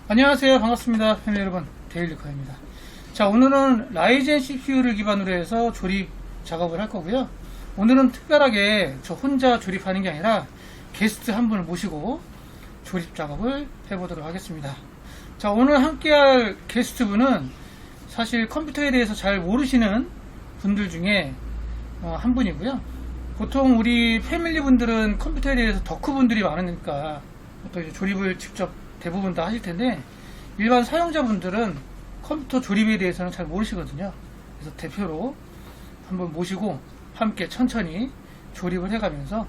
안녕하세요, 반갑습니다 패밀리 여러분, 데일리커입니다. 자, 오늘은 라이젠 CPU를 기반으로 해서 조립 작업을 할 거고요. 오늘은 특별하게 저 혼자 조립하는 게 아니라 게스트 한 분을 모시고 조립 작업을 해보도록 하겠습니다. 자, 오늘 함께할 게스트분은 사실 컴퓨터에 대해서 잘 모르시는 분들 중에 한 분이고요. 보통 우리 패밀리 분들은 컴퓨터에 대해서 덕후 분들이 많으니까 또 이제 조립을 직접 대부분 다 하실 텐데, 일반 사용자분들은 컴퓨터 조립에 대해서는 잘 모르시거든요. 그래서 대표로 한번 모시고 함께 천천히 조립을 해가면서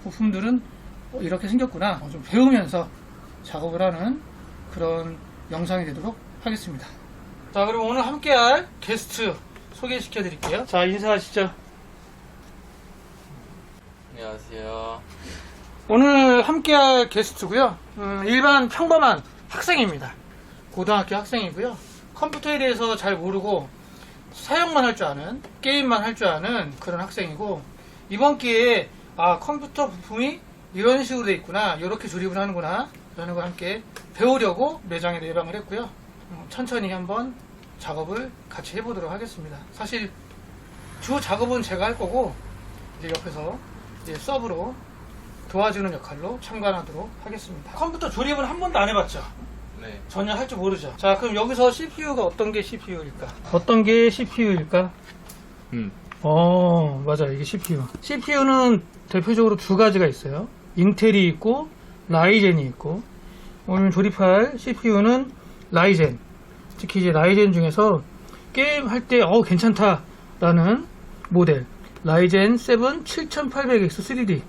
부품들은 이렇게 생겼구나 좀 배우면서 작업을 하는 그런 영상이 되도록 하겠습니다. 자, 그럼 오늘 함께할 게스트 소개시켜 드릴게요. 자, 인사하시죠. 안녕하세요. 오늘 함께할 게스트고요. 일반 평범한 학생입니다. 고등학교 학생이고요. 컴퓨터에 대해서 잘 모르고 사용만 할 줄 아는, 게임만 할 줄 아는 그런 학생이고, 이번 기회에 컴퓨터 부품이 이런 식으로 돼 있구나, 이렇게 조립을 하는구나 라는 걸 함께 배우려고 매장에 내방을 했고요. 천천히 한번 작업을 같이 해보도록 하겠습니다. 사실 주 작업은 제가 할 거고, 이제 옆에서 이제 서브로 도와주는 역할로 참관하도록 하겠습니다. 컴퓨터 조립은 한 번도 안 해봤죠? 네. 전혀 할 줄 모르죠? 자, 그럼 여기서 CPU가 어떤 게 CPU일까? 어떤 게 CPU일까? 맞아요. 이게 CPU. CPU는 대표적으로 두 가지가 있어요. 인텔이 있고 라이젠이 있고, 오늘 조립할 CPU는 라이젠. 특히 이제 라이젠 중에서 게임 할 때 괜찮다라는 모델 라이젠 7 7800X 3D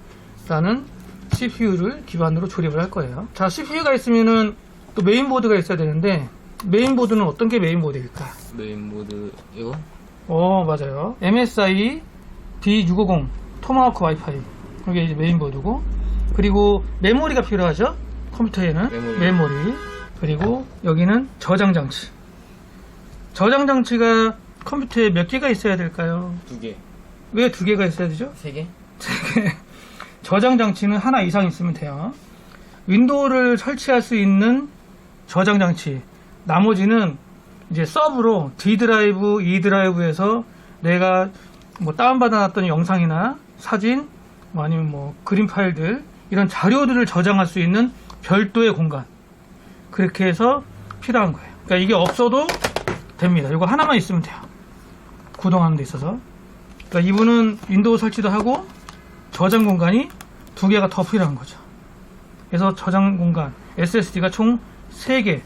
라는 CPU를 기반으로 조립을 할 거예요. 자, CPU가 있으면은 또 메인보드가 있어야 되는데, 메인보드는 어떤 게 메인보드일까? 메인보드 이거? 맞아요. MSI D650 토마호크 와이파이, 이게 이제 메인보드고, 그리고 메모리가 필요하죠. 컴퓨터에는 메모리. 그리고 여기는 저장장치. 저장장치가 컴퓨터에 몇 개가 있어야 될까요? 2개. 왜 2개가 있어야 되죠? 3개? 저장장치는 하나 이상 있으면 돼요. 윈도우를 설치할 수 있는 저장장치, 나머지는 이제 서브로 D 드라이브, E 드라이브에서 내가 다운받아 놨던 영상이나 사진, 아니면 그림 파일들, 이런 자료들을 저장할 수 있는 별도의 공간, 그렇게 해서 필요한 거예요. 그러니까 이게 없어도 됩니다. 이거 하나만 있으면 돼요. 구동하는 데 있어서. 그러니까 이분은 윈도우 설치도 하고 저장 공간이 2개가 더 필요한 거죠. 그래서 저장 공간 SSD가 총 3개가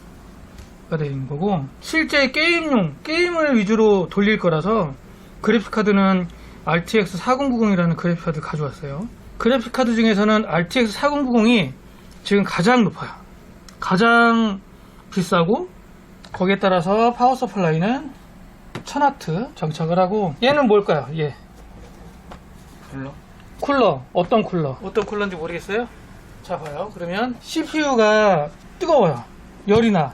되는 거고, 실제 게임을 위주로 돌릴 거라서 그래픽카드는 RTX 4090이라는 그래픽카드 가져왔어요. 그래픽카드 중에서는 RTX 4090이 지금 가장 높아요. 가장 비싸고, 거기에 따라서 파워 서플라이는 1000W 장착을 하고, 얘는 뭘까요? 얘 쿨러. 어떤 쿨러? 어떤 쿨러인지 모르겠어요? 자, 봐요. 그러면 CPU가 뜨거워요. 열이 나.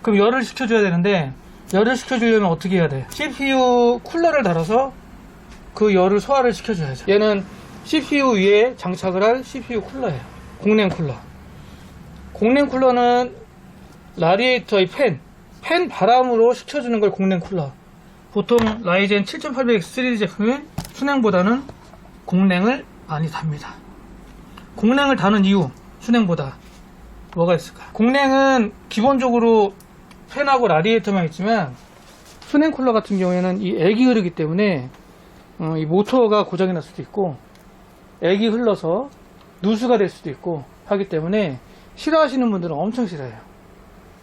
그럼 열을 식혀줘야 되는데, 열을 식혀주려면 어떻게 해야 돼? CPU 쿨러를 달아서 그 열을 소화를 시켜줘야죠. 얘는 CPU 위에 장착을 할 CPU 쿨러예요. 공냉 쿨러. 공냉 쿨러는 라디에이터의 팬 바람으로 식혀주는 걸 공냉 쿨러. 보통 라이젠 7800X 3D 제품은 순행보다는 공냉을 많이 답니다. 공냉을 다는 이유, 순행보다 뭐가 있을까? 공냉은 기본적으로 팬하고 라디에이터만 있지만, 순행 쿨러 같은 경우에는 이 액이 흐르기 때문에 이 모터가 고장이 날 수도 있고, 액이 흘러서 누수가 될 수도 있고 하기 때문에 싫어하시는 분들은 엄청 싫어해요.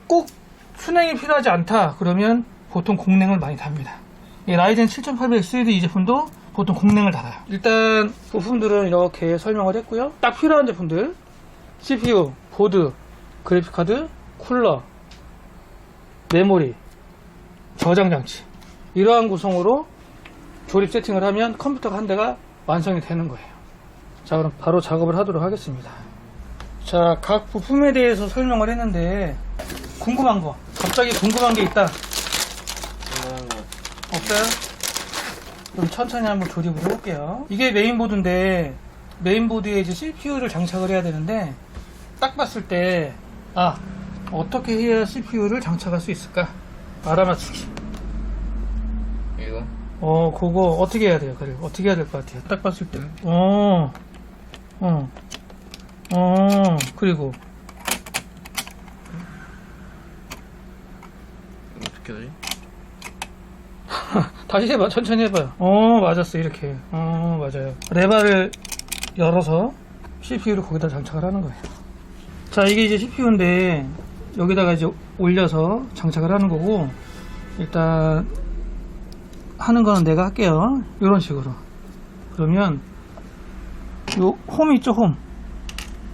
꼭 순행이 필요하지 않다 그러면 보통 공냉을 많이 답니다. 이 라이젠 7800X 3D 이 제품도 보통 공냉을 달아요. 일단 부품들은 이렇게 설명을 했고요. 딱 필요한 제품들, CPU, 보드, 그래픽카드, 쿨러, 메모리, 저장장치, 이러한 구성으로 조립 세팅을 하면 컴퓨터가 한 대가 완성이 되는 거예요. 자, 그럼 바로 작업을 하도록 하겠습니다. 자, 각 부품에 대해서 설명을 했는데, 갑자기 궁금한 게 있다. 없어요? 그럼 천천히 한번 조립을 해볼게요. 이게 메인보드인데 메인보드에 이제 CPU를 장착을 해야 되는데 딱 봤을 때 어떻게 해야 CPU를 장착할 수 있을까? 알아맞추기. 이거? 그거 어떻게 해야 돼요? 그래 어떻게 해야 될 것 같아요? 딱 봤을 때. 그리고 어떻게 하지? 다시 해봐. 천천히 해봐요. 맞았어. 이렇게. 맞아요. 레바를 열어서 CPU를 거기다 장착을 하는 거예요. 자, 이게 이제 CPU인데 여기다가 이제 올려서 장착을 하는 거고, 일단 하는 거는 내가 할게요. 이런 식으로. 그러면 요 홈 있죠? 홈.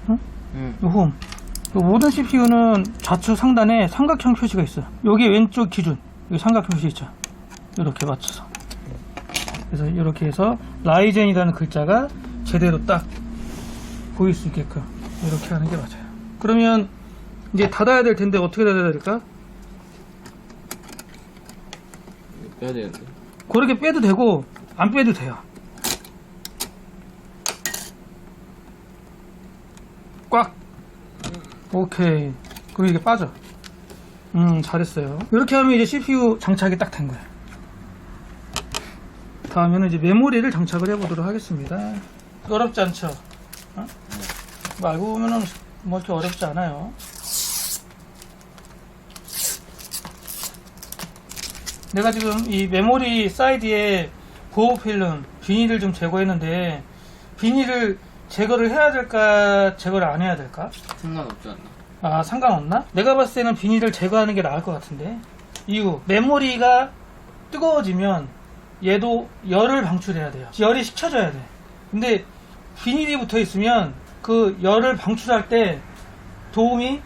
응? 요 홈. 요 모든 CPU는 좌측 상단에 삼각형 표시가 있어요. 여기 왼쪽 기준. 여기 삼각형 표시 있죠? 이렇게 맞춰서. 그래서 이렇게 해서 라이젠이라는 글자가 제대로 딱 보일 수 있게끔 이렇게 하는 게 맞아요. 그러면 이제 닫아야 될 텐데 어떻게 닫아야 될까? 빼야 되는데. 그렇게 빼도 되고 안 빼도 돼요. 꽉. 오케이. 그럼 이게 빠져. 잘했어요. 이렇게 하면 이제 CPU 장착이 딱 된 거예요. 다음에는 이제 메모리를 장착을 해보도록 하겠습니다. 어렵지 않죠? 뭐 알고 보면은 뭐 이렇게 어렵지 않아요. 내가 지금 이 메모리 사이드에 보호 필름, 비닐을 좀 제거했는데, 비닐을 제거를 해야 될까, 제거를 안 해야 될까? 상관없지 않나? 상관없나? 내가 봤을 때는 비닐을 제거하는 게 나을 것 같은데. 이유, 메모리가 뜨거워지면 얘도 열을 방출해야 돼요. 열이 식혀져야 돼. 근데 비닐이 붙어 있으면 그 열을 방출할 때 도움이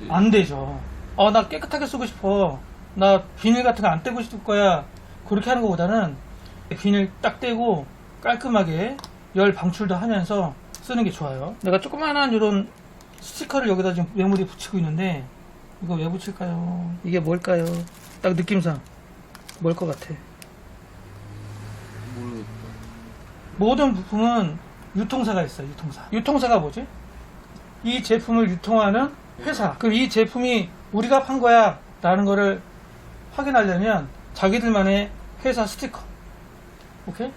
안 되죠. 나 깨끗하게 쓰고 싶어. 나 비닐 같은 거 안 떼고 싶을 거야. 그렇게 하는 것보다는 비닐 딱 떼고 깔끔하게 열 방출도 하면서 쓰는 게 좋아요. 내가 조그마한 이런 스티커를 여기다 지금 메모리에 붙이고 있는데, 이거 왜 붙일까요? 이게 뭘까요? 딱 느낌상 뭘 것 같아? 모르겠다. 모든 부품은 유통사가 있어요. 유통사가 뭐지? 이 제품을 유통하는 회사. 그럼 이 제품이 우리가 판 거야 라는 거를 확인하려면 자기들만의 회사 스티커. 오케이?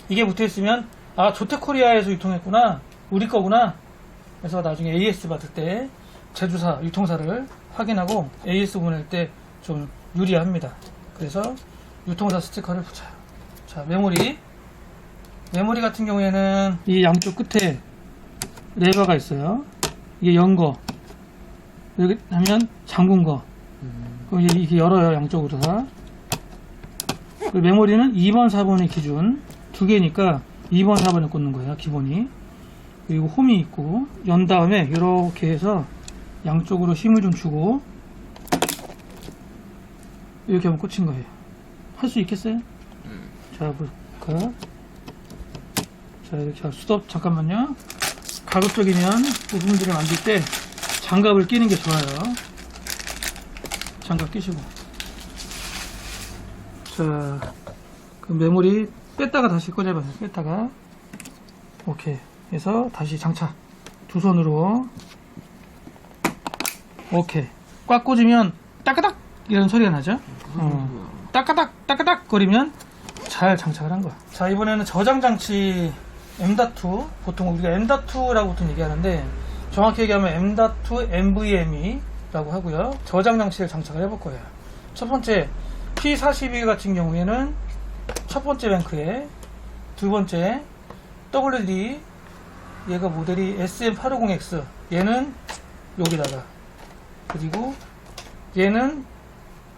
이게 붙어 있으면 조태코리아에서 유통했구나, 우리 거구나. 그래서 나중에 AS 받을 때 제조사, 유통사를 확인하고 AS 보낼 때 좀 유리합니다. 그래서 유통사 스티커를 붙여요. 자, 메모리 같은 경우에는 이 양쪽 끝에 레버가 있어요. 이게 연 거, 여기 하면 잠근 거. 그럼 이게 열어요, 양쪽으로 다. 그 메모리는 2번, 4번의 기준 두 개니까 2번, 4번에 꽂는 거예요, 기본이. 그리고 홈이 있고, 연 다음에 이렇게 해서 양쪽으로 힘을 좀 주고 이렇게 하면 꽂힌 거예요. 할 수 있겠어요? 자, 볼까? 자, 이렇게 스톱. 잠깐만요. 가급적이면 부품들을 만들 때 장갑을 끼는 게 좋아요. 장갑 끼시고. 자, 그 메모리 뺐다가 다시 꽂아봐요. 뺐다가. 오케이. 해서 다시 장착. 두 손으로. 오케이. 꽉 꽂으면 따까닥 이런 소리가 나죠? 따까닥 거리면 잘 장착을 한 거야. 자, 이번에는 저장 장치 M.2. 보통 우리가 M.2라고 보통 얘기하는데, 정확히 얘기하면 M.2 NVMe라고 하고요. 저장 장치를 장착을 해볼 거예요. 첫 번째 P42 같은 경우에는 첫 번째 뱅크에, 두 번째 WD, 얘가 모델이 SM850X, 얘는 여기다가, 그리고 얘는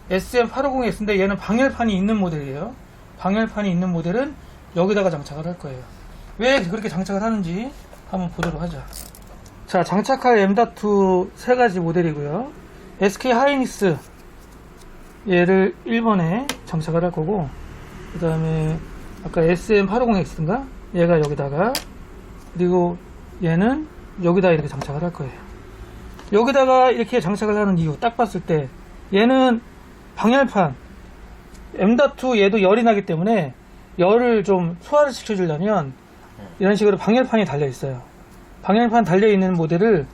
SM850X인데 얘는 방열판이 있는 모델이에요. 방열판이 있는 모델은 여기다가 장착을 할 거예요. 왜 그렇게 장착을 하는지 한번 보도록 하죠. 자, 장착할 M.2 세 가지 모델이고요. SK 하이닉스, 얘를 1번에 장착을 할 거고, 그 다음에 아까 SM850X인가? 얘가 여기다가, 그리고 얘는 여기다 이렇게 장착을 할 거예요. 여기다가 이렇게 장착을 하는 이유, 딱 봤을 때 얘는 방열판, M.2 얘도 열이 나기 때문에 열을 좀 소화를 시켜주려면 이런 식으로 방열판이 달려 있어요. 방열판 달려 있는 모델을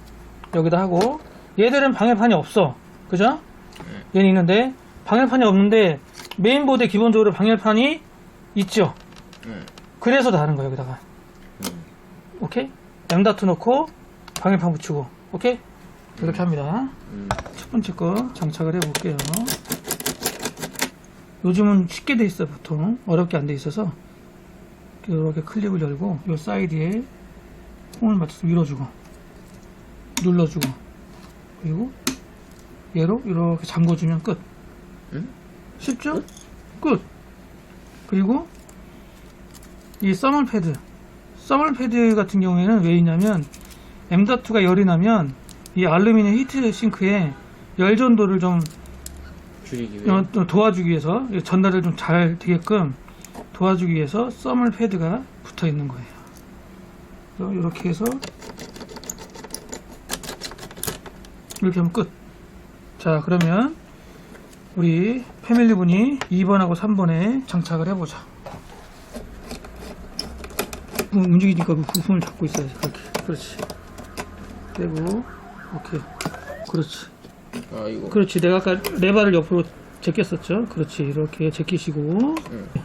여기다 하고, 얘들은 방열판이 없어, 그죠? 얘는 있는데 방열판이 없는데 메인보드에 기본적으로 방열판이 있죠. 그래서 다른 거예요. 여기다가 오케이? M.2 넣고 방열판 붙이고, 오케이? 이렇게 합니다. 첫 번째 거 장착을 해볼게요. 요즘은 쉽게 돼 있어. 보통 어렵게 안 돼 있어서 이렇게 클립을 열고 이 사이드에 홈을 맞춰서 밀어주고 눌러주고, 그리고 얘로 이렇게 잠궈주면 끝. 쉽죠? 끝. 그리고 이 써멀 패드 같은 경우에는 왜 있냐면 M.2가 열이 나면 이 알루미늄 히트 싱크에 열 전도를 좀 줄이기 위해. 도와주기 위해서, 전달을 좀 잘 되게끔 도와주기 위해서 써멀 패드가 붙어 있는 거예요. 그래서 이렇게 해서 이렇게 하면 끝. 자, 그러면 우리 패밀리 분이 2번하고 3번에 장착을 해보자. 움직이니까 그 부품을 잡고 있어야지. 그렇게. 그렇지. 빼고, 오케이. 그렇지. 아, 이거. 그렇지. 내가 아까 레바를 옆으로 제꼈었죠. 그렇지. 이렇게 제끼시고,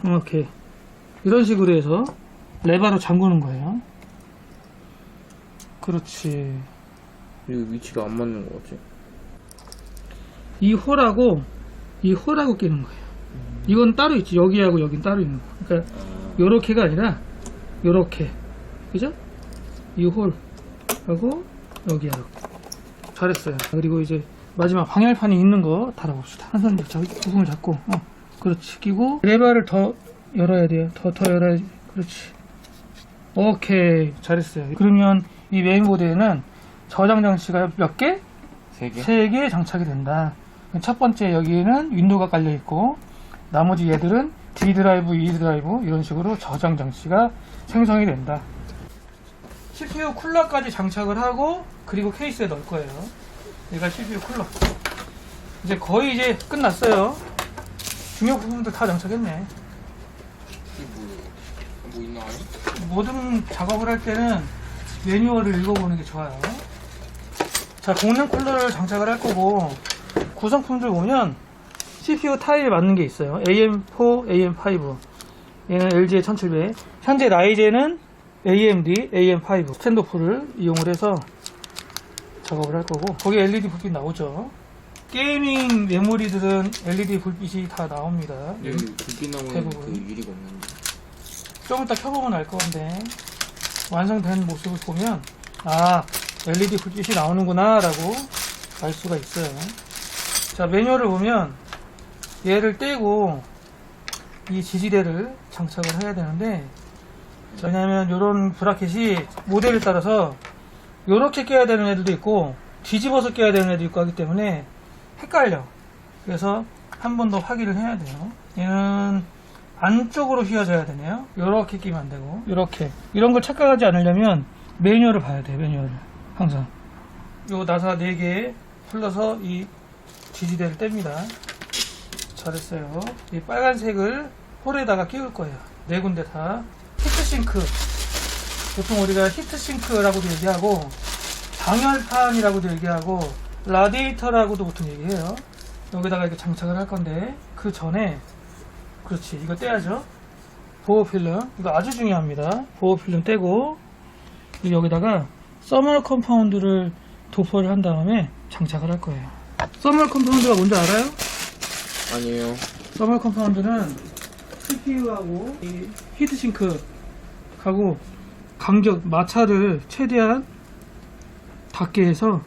이렇게. 이런 식으로 해서 레바로 잠그는 거예요. 그렇지. 이거 위치가 안 맞는 것 같지? 이 홀하고 끼는 거예요. 이건 따로 있지. 여기하고 여긴 따로 있는 거. 그러니까 요렇게가 아니라 요렇게. 그죠? 이 홀하고 여기하고. 잘했어요. 그리고 이제 마지막 방열판이 있는 거 달아봅시다. 한 손으로 부품을 잡고, 그렇지. 끼고 레바를 더 열어야 돼요. 더 열어야지. 그렇지. 오케이. 잘했어요. 그러면 이 메인보드에는 저장 장치가 몇 개? 3개? 3개 장착이 된다. 첫 번째 여기에는 윈도우가 깔려 있고, 나머지 얘들은 D 드라이브, E 드라이브 이런 식으로 저장 장치가 생성이 된다. CPU 쿨러까지 장착을 하고, 그리고 케이스에 넣을 거예요. 얘가 CPU 쿨러. 이제 거의 이제 끝났어요. 중요 부분들 다 장착했네. 뭐 있나요? 모든 작업을 할 때는 매뉴얼을 읽어보는 게 좋아요. 자, 공랭 쿨러를 장착을 할 거고, 구성품들 보면 CPU 타입에 맞는 게 있어요. AM4, AM5. 얘는 LG의 1700. 현재 라이젠은 AMD, AM5 스탠드오프를 이용을 해서 작업을 할 거고, 거기 LED 불빛 나오죠. 게이밍 메모리들은 LED 불빛이 다 나옵니다. 여기 불빛 나오는 대부분. 그 유리가 없는데. 좀 이따 켜보면 알 건데, 완성된 모습을 보면 LED 불빛이 나오는구나 라고 알 수가 있어요. 자, 매뉴얼을 보면 얘를 떼고 이 지지대를 장착을 해야 되는데, 왜냐면 이런 브라켓이 모델에 따라서 이렇게 껴야 되는 애들도 있고 뒤집어서 껴야 되는 애도 있고 하기 때문에 헷갈려. 그래서 한 번 더 확인을 해야 돼요. 얘는 안쪽으로 휘어져야 되네요. 이렇게 끼면 안 되고, 이렇게. 이런 걸 착각하지 않으려면 매뉴얼을 봐야 돼요. 매뉴얼을 항상. 요 나사 4개 풀러서 이 지지대를 뗍니다. 잘했어요. 이 빨간색을 홀에다가 끼울 거예요. 4군데 다. 히트싱크. 보통 우리가 히트싱크라고도 얘기하고, 방열판이라고도 얘기하고, 라디에이터라고도 보통 얘기해요. 여기다가 이렇게 장착을 할 건데, 그 전에, 그렇지, 이거 떼야죠. 보호필름. 이거 아주 중요합니다. 보호필름 떼고, 여기다가 써멀 컴파운드를 도포를 한 다음에 장착을 할 거예요. 써멀 컴파운드가 뭔지 알아요? 아니에요. 써멀 컴파운드는 CPU하고 이 히트싱크하고 간격, 마찰을 최대한 닿게 해서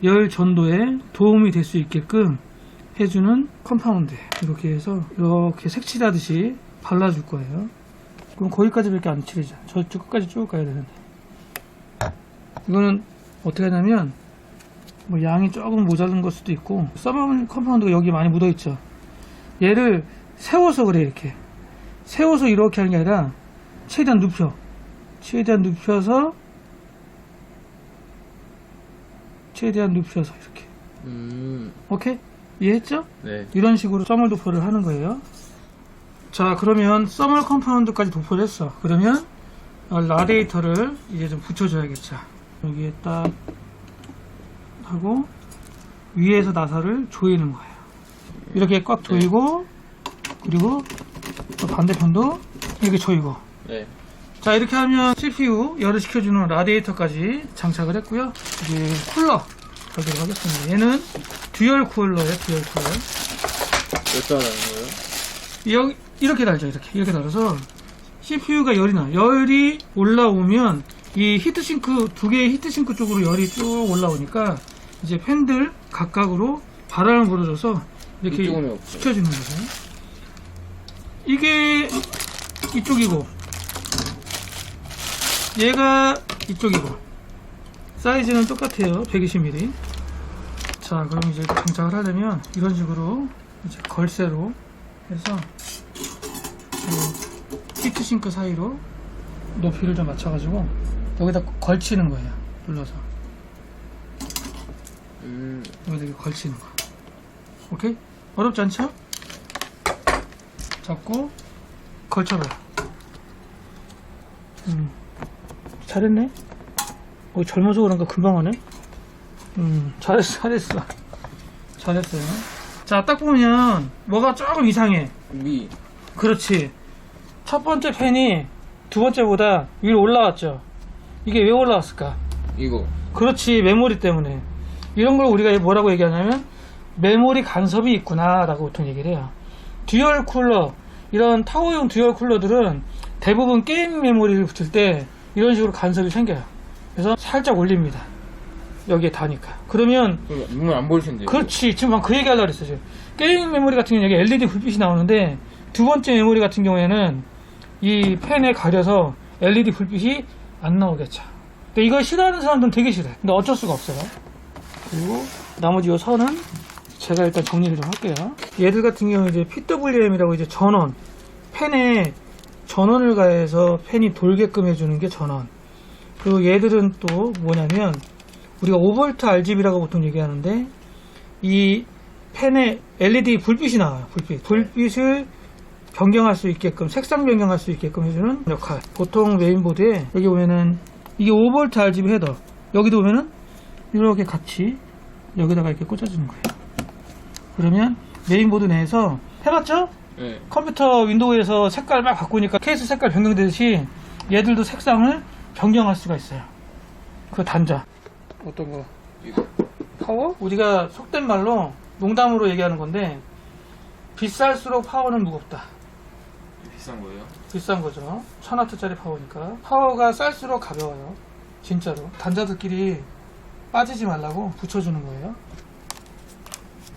열 전도에 도움이 될 수 있게끔 해주는 컴파운드. 이렇게 해서 이렇게 색칠하듯이 발라줄 거예요. 그럼 거기까지밖에 안 칠해져. 저쪽 끝까지 쭉 가야 되는데. 이거는 어떻게 하냐면, 뭐 양이 조금 모자른 걸 수도 있고, 써멀 컴파운드가 여기 많이 묻어 있죠. 얘를 세워서 그래. 이렇게 세워서 이렇게 하는 게 아니라 최대한 눕혀. 최대한 눕혀서 이렇게. 오케이? 이해했죠? 네. 이런 식으로 써멀 도포를 하는 거예요. 자, 그러면 서멀 컴파운드까지 도포를 했어. 그러면 라디에이터를 이제 좀 붙여줘야겠죠. 여기에 딱 하고 위에서 나사를 조이는 거예요. 이렇게 꽉 조이고, 그리고 또 반대편도 이렇게 조이고. 네. 자, 이렇게 하면 CPU 열을 식혀주는 라디에이터까지 장착을 했고요. 이제 쿨러 가도록 하겠습니다. 얘는 듀얼 쿨러예요. 듀얼 쿨러. 몇 달하는 거예요? 여기 이렇게 달죠. 이렇게 달아서 CPU가 열이 나. 열이 올라오면 이 히트싱크, 두 개의 히트싱크 쪽으로 열이 쭉 올라오니까 이제 팬들 각각으로 바람을 불어줘서 이렇게 이쪽은 없어요. 식혀주는 거죠. 이게 이쪽이고 얘가 이쪽이고 사이즈는 똑같아요. 120mm. 자, 그럼 이제 장착을 하려면 이런 식으로 이제 걸쇠로 해서 히트싱크 사이로 높이를 좀 맞춰가지고 여기다 걸치는 거예요. 눌러서 여기다 이렇게 걸치는 거. 오케이? 어렵지 않죠? 잡고 걸쳐봐요. 잘했네. 젊어서 그런가 금방 하네. 잘했어요. 자, 딱 보면 뭐가 조금 이상해. 위. 그렇지. 첫 번째 팬이 두 번째보다 위로 올라왔죠. 이게 왜 올라왔을까? 이거. 그렇지, 메모리 때문에. 이런 걸 우리가 뭐라고 얘기하냐면 메모리 간섭이 있구나 라고 보통 얘기를 해요. 듀얼 쿨러, 이런 타워용 듀얼 쿨러들은 대부분 게임 메모리를 붙일 때 이런 식으로 간섭이 생겨요. 그래서 살짝 올립니다. 여기에 닿으니까. 그러면 눈을 안 보이신데요? 그렇지. 지금 방금 그 얘기 하려고 그랬어요. 게임 메모리 같은 경우는 여기 LED 불빛이 나오는데 두 번째 메모리 같은 경우에는 이 펜에 가려서 LED 불빛이 안 나오겠죠. 근데 이걸 싫어하는 사람들은 되게 싫어요. 근데 어쩔 수가 없어요. 그리고 나머지 요 선은 제가 일단 정리를 좀 할게요. 얘들 같은 경우는 이제 PWM이라고 이제 전원, 펜에 전원을 가해서 펜이 돌게끔 해주는 게 전원. 그리고 얘들은 또 뭐냐면 우리가 5V RGB라고 보통 얘기하는데 이 펜에 LED 불빛이 나와요. 불빛을 변경할 수 있게끔, 색상 변경할 수 있게끔 해주는 역할. 보통 메인보드에 여기 보면은 이게 5V RGB 헤더, 여기도 보면은 이렇게 같이 여기다가 이렇게 꽂아주는 거예요. 그러면 메인보드 내에서 해봤죠? 네. 컴퓨터 윈도우에서 색깔 막 바꾸니까 케이스 색깔 변경되듯이 얘들도 색상을 변경할 수가 있어요. 그 단자. 어떤 거? 이거. 파워? 우리가 속된 말로 농담으로 얘기하는 건데 비쌀수록 파워는 무겁다. 비싼 거예요? 비싼 거죠. 1000W짜리 파워니까. 파워가 쌀수록 가벼워요. 진짜로. 단자들끼리 빠지지 말라고 붙여주는 거예요.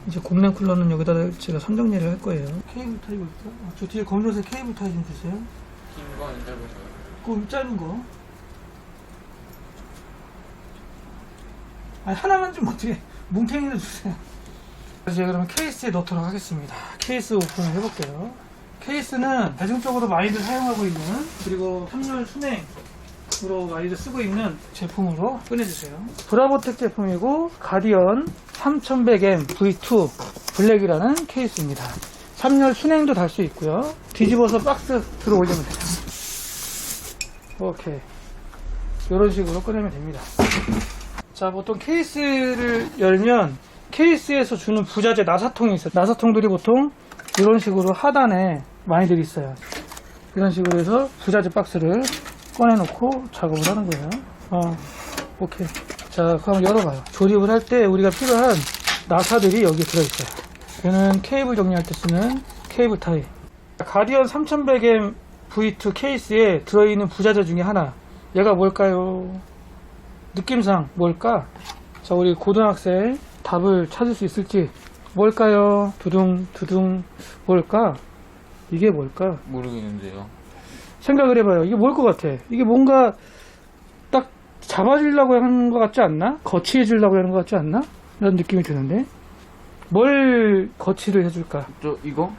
이제 공랭 쿨러는 여기다 제가 선정리를 할 거예요. 케이블 타입 있어? 저 뒤에 검정색 케이블 타입 좀 주세요. 긴 거, 짧은 거요? 그 짧은 거. 아니, 하나만 좀 어떻게 뭉탱이를 주세요. 이제 그러면 케이스에 넣도록 하겠습니다. 케이스 오픈을 해볼게요. 케이스는 대중적으로 많이들 사용하고 있는, 그리고 3열 순행으로 많이들 쓰고 있는 제품으로 꺼내주세요. 브라보텍 제품이고 가디언 3100M V2 블랙이라는 케이스입니다. 3열 순행도 달 수 있고요. 뒤집어서 박스 들어 올리면 돼요. 오케이. 이런 식으로 꺼내면 됩니다. 자, 보통 케이스를 열면 케이스에서 주는 부자재 나사통이 있어요. 나사통들이 보통 이런 식으로 하단에 많이들 있어요. 이런 식으로 해서 부자재 박스를 꺼내놓고 작업을 하는 거예요. 오케이. 자, 그럼 열어봐요. 조립을 할 때 우리가 필요한 나사들이 여기 들어있어요. 얘는 케이블 정리할 때 쓰는 케이블 타입. 가디언 3100M V2 케이스에 들어있는 부자재 중에 하나. 얘가 뭘까요? 느낌상 뭘까? 자, 우리 고등학생 답을 찾을 수 있을지. 뭘까요? 두둥 뭘까? 이게 뭘까? 모르겠는데요. 생각을 해봐요. 이게 뭘 것 같아? 이게 뭔가 딱 잡아주려고 하는 것 같지 않나? 거치해주려고 하는 것 같지 않나? 이런 느낌이 드는데 뭘 거치를 해줄까? 이거?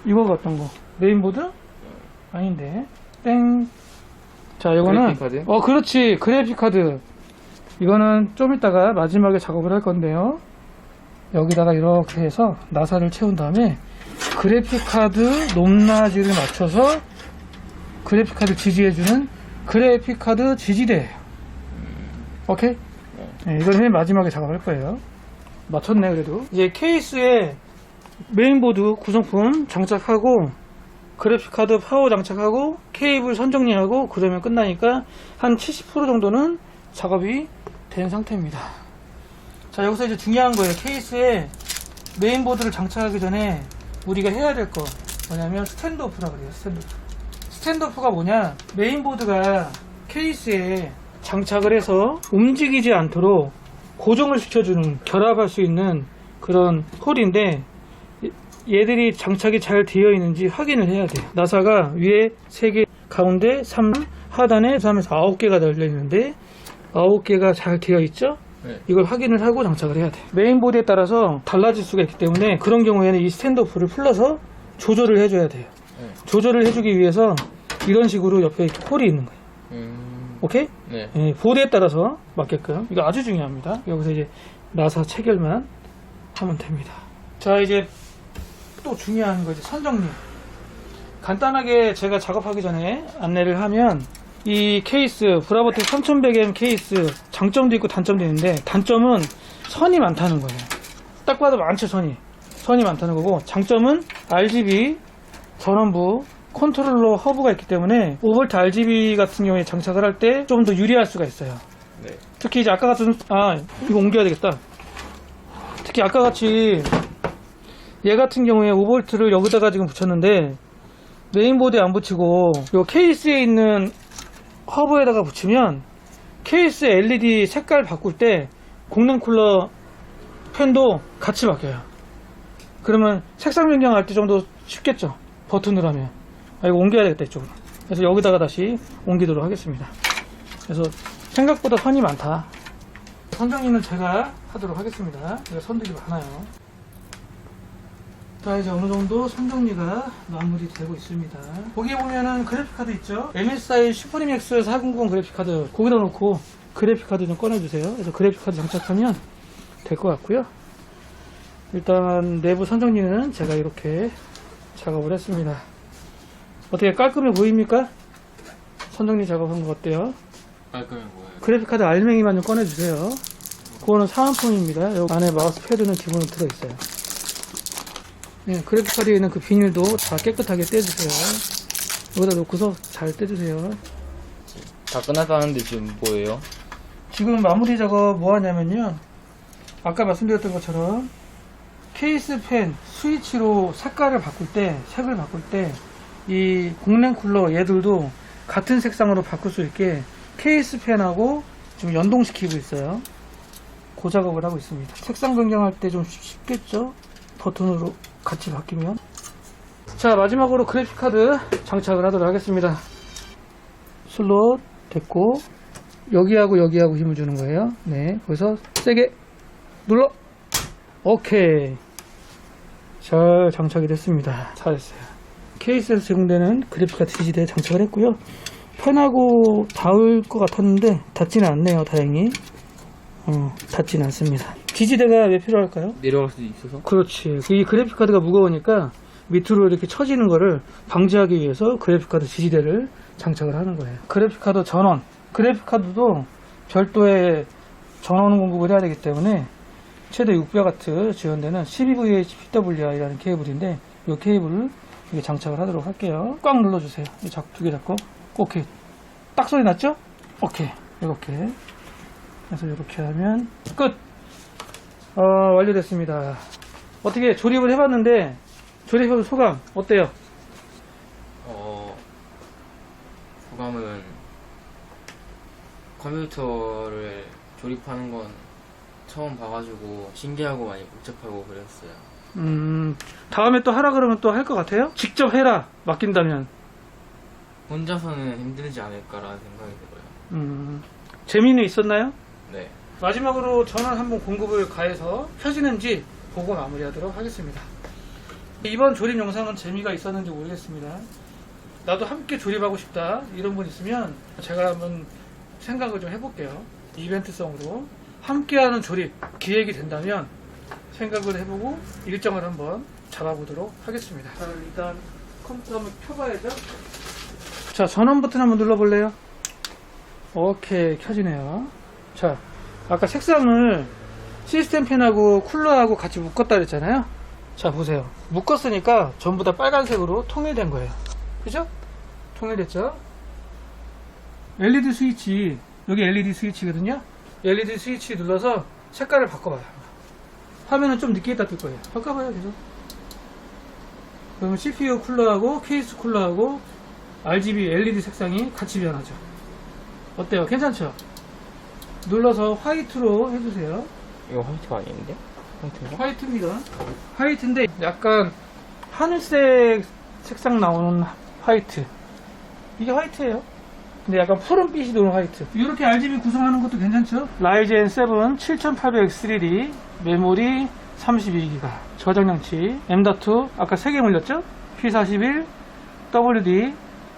이거 어떤 거? 메인보드? 아닌데. 땡. 자, 이거는 그래픽카드? 그렇지. 그래픽카드. 이거는 좀 이따가 마지막에 작업을 할 건데요. 여기다가 이렇게 해서 나사를 채운 다음에 그래픽카드 높낮이를 맞춰서 그래픽카드 지지해주는 그래픽카드 지지대예요. 오케이? 네, 이걸 맨 마지막에 작업할 거예요. 맞췄네 그래도. 이제 케이스에 메인보드 구성품 장착하고 그래픽카드 파워 장착하고 케이블 선 정리하고 그러면 끝나니까 한 70% 정도는 작업이 된 상태입니다. 자, 여기서 이제 중요한 거예요. 케이스에 메인보드를 장착하기 전에 우리가 해야 될 거 뭐냐면 스탠드오프라 그래요. 스탠드오프가 뭐냐, 메인보드가 케이스에 장착을 해서 움직이지 않도록 고정을 시켜주는, 결합할 수 있는 그런 홀인데, 얘들이 장착이 잘 되어 있는지 확인을 해야 돼요. 나사가 위에 3개, 가운데 3, 하단에 3에서 9개가 달려 있는데 9개가 잘 되어 있죠? 네. 이걸 확인을 하고 장착을 해야 돼요. 메인보드에 따라서 달라질 수가 있기 때문에 그런 경우에는 이 스탠드오프를 풀러서 조절을 해줘야 돼요. 네. 조절을 해주기 위해서 이런 식으로 옆에 이렇게 홀이 있는 거예요. 오케이? 네. 예, 보드에 따라서 맞게끔. 이거 아주 중요합니다. 여기서 이제 나사 체결만 하면 됩니다. 자, 이제 또 중요한 거 이제 선 정리. 간단하게 제가 작업하기 전에 안내를 하면, 이 케이스 브라보텍 3100M 케이스 장점도 있고 단점도 있는데, 단점은 선이 많다는 거예요. 딱 봐도 많죠. 선이 많다는 거고, 장점은 RGB 전원부 컨트롤러 허브가 있기 때문에 5V RGB 같은 경우에 장착을 할 때 좀 더 유리할 수가 있어요. 네. 특히 이제 아까 같은, 이거 옮겨야 되겠다. 특히 아까 같이 얘 같은 경우에 5V를 여기다가 지금 붙였는데 메인보드에 안 붙이고 요 케이스에 있는 허브에다가 붙이면 케이스 LED 색깔 바꿀 때 공랭 쿨러 팬도 같이 바뀌어요. 그러면 색상 변경할 때 좀 더 쉽겠죠. 버튼으로 하면. 이거 옮겨야 되겠다, 이쪽으로. 그래서 여기다가 다시 옮기도록 하겠습니다. 그래서 생각보다 선이 많다. 선 정리는 제가 하도록 하겠습니다. 선들이 많아요. 자, 이제 어느 정도 선 정리가 마무리되고 있습니다. 거기에 보면은 그래픽카드 있죠? MSI 슈퍼리맥스 400 그래픽카드 거기다 놓고 그래픽카드 좀 꺼내주세요. 그래서 그래픽카드 장착하면 될 것 같고요. 일단 내부 선 정리는 제가 이렇게 작업을 했습니다. 어떻게 깔끔해 보입니까? 선 정리 작업한 거 어때요? 깔끔해 보여요. 그래픽카드 알맹이만 좀 꺼내주세요. 그거는 사은품입니다. 여기 안에 마우스 패드는 기본으로 들어있어요. 네, 그래픽카드에 있는 그 비닐도 다 깨끗하게 떼주세요. 여기다 놓고서 잘 떼주세요. 다 끝났다는데 지금 뭐예요? 지금 마무리 작업 뭐 하냐면요, 아까 말씀드렸던 것처럼 케이스 팬 스위치로 색을 바꿀 때 이 공랭 쿨러 얘들도 같은 색상으로 바꿀 수 있게 케이스 팬하고 지금 연동시키고 있어요. 그 작업을 하고 있습니다. 색상 변경할 때 좀 쉽겠죠? 버튼으로 같이 바뀌면. 자, 마지막으로 그래픽카드 장착을 하도록 하겠습니다. 슬롯 됐고, 여기하고 여기하고 힘을 주는 거예요. 네, 거기서 세게 눌러. 오케이, 잘 장착이 됐습니다. 잘했어요. 케이스에서 제공되는 그래픽카드 지지대에 장착을 했고요. 펜하고 닿을 것 같았는데 닿지는 않네요. 다행히 닿지는 않습니다. 지지대가 왜 필요할까요? 내려갈 수도 있어서? 그렇지. 이 그래픽카드가 무거우니까 밑으로 이렇게 처지는 거를 방지하기 위해서 그래픽카드 지지대를 장착을 하는 거예요. 그래픽카드 전원, 그래픽카드도 별도의 전원 공급을 해야 되기 때문에 최대 600W 지원되는 12VH-PWI라는 케이블인데, 이 케이블을 이게 장착을 하도록 할게요. 꽉 눌러주세요. 두 개 잡고. 오케이. 딱 소리 났죠? 오케이. 이렇게. 그래서 이렇게 하면 끝. 완료됐습니다. 어떻게 조립을 해봤는데, 조립해본 소감 어때요? 소감은 컴퓨터를 조립하는 건 처음 봐가지고 신기하고 많이 복잡하고 그랬어요. 다음에 또 하라 그러면 또 할 것 같아요? 직접 해라 맡긴다면. 혼자서는 힘들지 않을까라는 생각이 들어요. 재미는 있었나요? 네. 마지막으로 전원 한번 공급을 가해서 켜지는지 보고 마무리하도록 하겠습니다. 이번 조립 영상은 재미가 있었는지 모르겠습니다. 나도 함께 조립하고 싶다 이런 분 있으면 제가 한번 생각을 좀 해볼게요. 이벤트성으로 함께하는 조립 기획이 된다면 생각을 해보고 일정을 한번 잡아보도록 하겠습니다. 자, 일단 컴퓨터 한번 켜봐야죠. 자, 전원 버튼 한번 눌러볼래요? 오케이, 켜지네요. 자, 아까 색상을 시스템 펜하고 쿨러하고 같이 묶었다 그랬잖아요. 자, 보세요. 묶었으니까 전부 다 빨간색으로 통일된 거예요. 그죠? 통일됐죠? LED 스위치, 여기 LED 스위치거든요. LED 스위치 눌러서 색깔을 바꿔봐요. 화면은 좀 늦게 있다 뜰 거예요. 바꿔봐요, 계속. 그러면 CPU 쿨러하고 케이스 쿨러하고 RGB LED 색상이 같이 변하죠. 어때요? 괜찮죠? 눌러서 화이트로 해주세요. 이거 화이트가 아닌데? 화이트인가? 화이트입니다. 화이트인데 약간 하늘색 색상 나오는 화이트. 이게 화이트예요. 근데 약간 푸른빛이 도는 화이트. 이렇게 RGB 구성하는 것도 괜찮죠? 라이젠 7 7800X3D 메모리 32GB 저장장치 M.2 아까 3개 물렸죠? P41 WD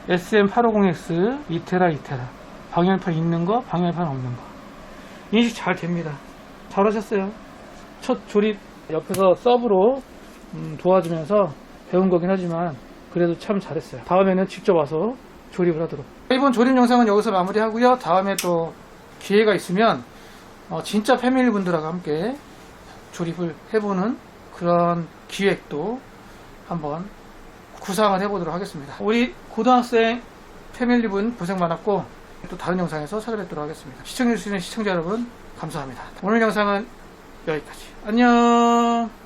SM850X 2테라 방열판 있는 거 방열판 없는 거 인식 잘 됩니다. 잘하셨어요. 첫 조립 옆에서 서브로 도와주면서 배운 거긴 하지만 그래도 참 잘했어요. 다음에는 직접 와서 조립을 하도록. 이번 조립 영상은 여기서 마무리하고요. 다음에 또 기회가 있으면 진짜 패밀리 분들하고 함께 조립을 해보는 그런 기획도 한번 구상을 해보도록 하겠습니다. 우리 고등학생 패밀리분 고생 많았고 또 다른 영상에서 찾아뵙도록 하겠습니다. 시청해주시는 시청자 여러분 감사합니다. 오늘 영상은 여기까지. 안녕.